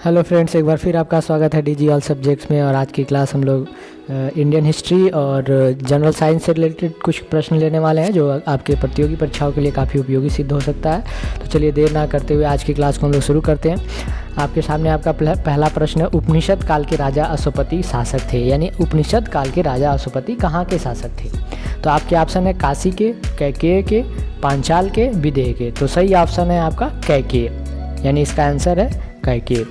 Hello friends, एक बार फिर आपका स्वागत है डीजी ऑल सब्जेक्ट्स में। और आज की क्लास हम लोग इंडियन हिस्ट्री और जनरल साइंस से रिलेटेड कुछ प्रश्न लेने वाले हैं जो आपके प्रतियोगी परीक्षाओं के लिए काफ़ी उपयोगी सिद्ध हो सकता है। तो चलिए देर ना करते हुए आज की क्लास को हम लोग शुरू करते हैं। आपके सामने आपका पहला प्रश्न है, उपनिषद काल के राजा अशोपति शासक थे। यानी उपनिषद काल के राजा अशोपति कहाँ के शासक थे? तो आपके ऑप्शन है काशी के, कैकेय के, पांचाल के, विदेह के। तो सही ऑप्शन है आपका कैकेय, यानी इसका आंसर है कैकेय।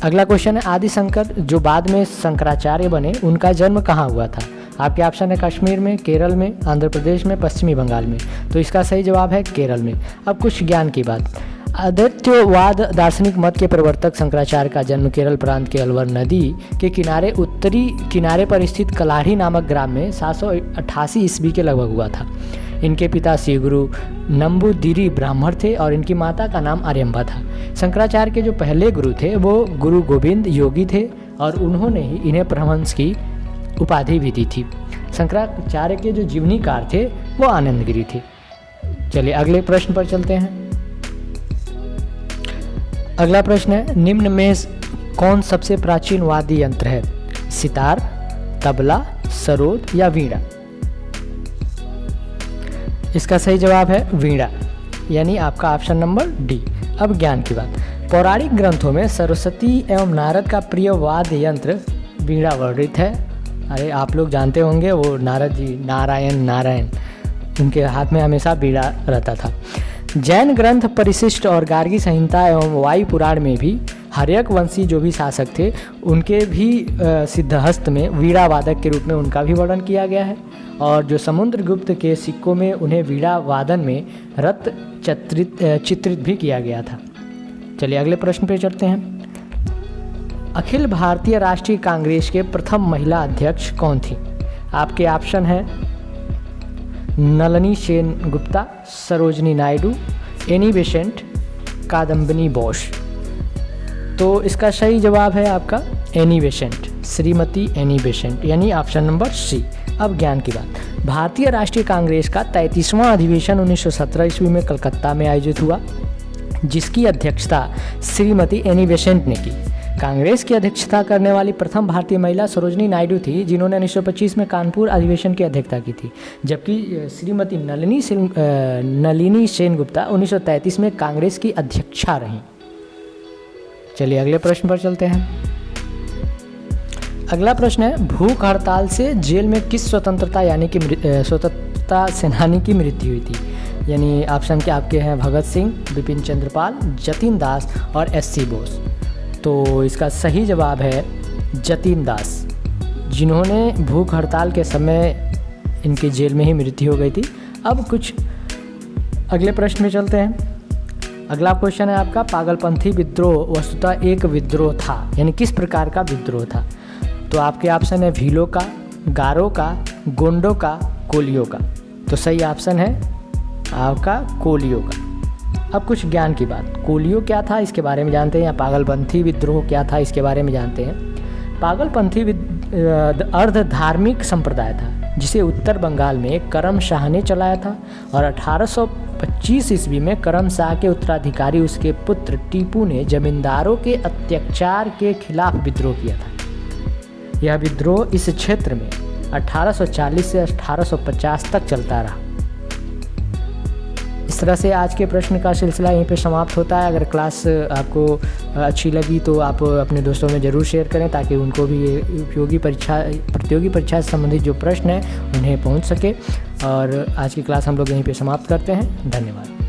अगला क्वेश्चन है, आदि शंकर जो बाद में शंकराचार्य बने उनका जन्म कहाँ हुआ था? आपके ऑप्शन है कश्मीर में, केरल में, आंध्र प्रदेश में, पश्चिमी बंगाल में। तो इसका सही जवाब है केरल में। अब कुछ ज्ञान की बात। अद्वैतवाद दार्शनिक मत के प्रवर्तक शंकराचार्य का जन्म केरल प्रांत के अलवर नदी के किनारे उत्तरी किनारे पर स्थित कलाढ़ी नामक ग्राम में 788 ईस्वी के लगभग हुआ था। इनके पिता श्री गुरु नंबूदिरी ब्राह्मण थे और इनकी माता का नाम आर्यम्बा था। शंकराचार्य के जो पहले गुरु थे वो गुरु गोविंद योगी थे और उन्होंने ही इन्हें परमहंस की उपाधि भी दी थी। शंकराचार्य के जो जीवनीकार थे वो आनंदगिरी थे। चलिए अगले प्रश्न पर चलते हैं। अगला प्रश्न है, निम्न में कौन सबसे प्राचीन वाद्य यंत्र है? सितार, तबला, सरोद या वीणा? इसका सही जवाब है वीणा, यानी आपका ऑप्शन नंबर डी। अब ज्ञान की बात। पौराणिक ग्रंथों में सरस्वती एवं नारद का प्रिय वाद्य यंत्र वीणा वर्णित है। अरे आप लोग जानते होंगे, वो नारद जी नारायण उनके हाथ में हमेशा वीणा रहता था। जैन ग्रंथ परिशिष्ट और गार्गी संहिता एवं वायु पुराण में भी हर्यक वंशी जो भी शासक थे उनके भी सिद्धहस्त में वीणा वादक के रूप में उनका भी वर्णन किया गया है। और जो समुद्रगुप्त के सिक्कों में उन्हें वीणा वादन में रत चित्रित भी किया गया था। चलिए अगले प्रश्न पे चलते हैं। अखिल भारतीय राष्ट्रीय कांग्रेस के प्रथम महिला अध्यक्ष कौन थी? आपके ऑप्शन है नलिनी सेनगुप्ता, सरोजनी नायडू, एनी बेसेंट, कादम्बिनी बोस। तो इसका सही जवाब है आपका Annie Besant, Shrimati Annie Besant, यानी ऑप्शन नंबर सी। अब ज्ञान की बात। भारतीय राष्ट्रीय कांग्रेस का 33वां अधिवेशन 1917 ईस्वी में कलकत्ता में आयोजित हुआ, जिसकी अध्यक्षता श्रीमती एनी बेसेंट ने की। कांग्रेस की अध्यक्षता करने वाली प्रथम भारतीय महिला सरोजनी नायडू थी, जिन्होंने 1925 में कानपुर अधिवेशन की अध्यक्षता की थी। जबकि श्रीमती नलिनी सेनगुप्ता 1933 में कांग्रेस की अध्यक्षा रहीं। चलिए अगले प्रश्न पर चलते हैं। अगला प्रश्न है, भूख हड़ताल से जेल में किस स्वतंत्रता सेनानी की मृत्यु हुई थी? यानी ऑप्शन के आपके हैं भगत सिंह, बिपिन चंद्रपाल, जतिन दास और एससी बोस। तो इसका सही जवाब है जतिन दास, जिन्होंने भूख हड़ताल के समय इनके जेल में ही मृत्यु हो गई थी। अब कुछ अगले प्रश्न में चलते हैं। अगला क्वेश्चन है आपका, पागलपंथी विद्रोह वस्तुतः एक विद्रोह था, यानी किस प्रकार का विद्रोह था? तो आपके ऑप्शन है भीलों का, गारो का, गोंडों का, कोलियों का। तो सही ऑप्शन है आपका कोलियों का। अब कुछ ज्ञान की बात। कोलियों क्या था इसके बारे में जानते हैं, या पागलपंथी विद्रोह क्या था इसके बारे में जानते हैं। पागलपंथी अर्ध धार्मिक संप्रदाय था, जिसे उत्तर बंगाल में करम शाह ने चलाया था और 1825 ईस्वी में करम शाह के उत्तराधिकारी उसके पुत्र टीपू ने जमींदारों के अत्याचार के खिलाफ विद्रोह किया था। यह विद्रोह इस क्षेत्र में 1840 से 1850 तक चलता रहा। इस तरह से आज के प्रश्न का सिलसिला यहीं पे समाप्त होता है। अगर क्लास आपको अच्छी लगी तो आप अपने दोस्तों में ज़रूर शेयर करें, ताकि उनको भी ये प्रतियोगी परीक्षा से संबंधित जो प्रश्न हैं उन्हें पहुंच सके। और आज की क्लास हम लोग यहीं पे समाप्त करते हैं। धन्यवाद।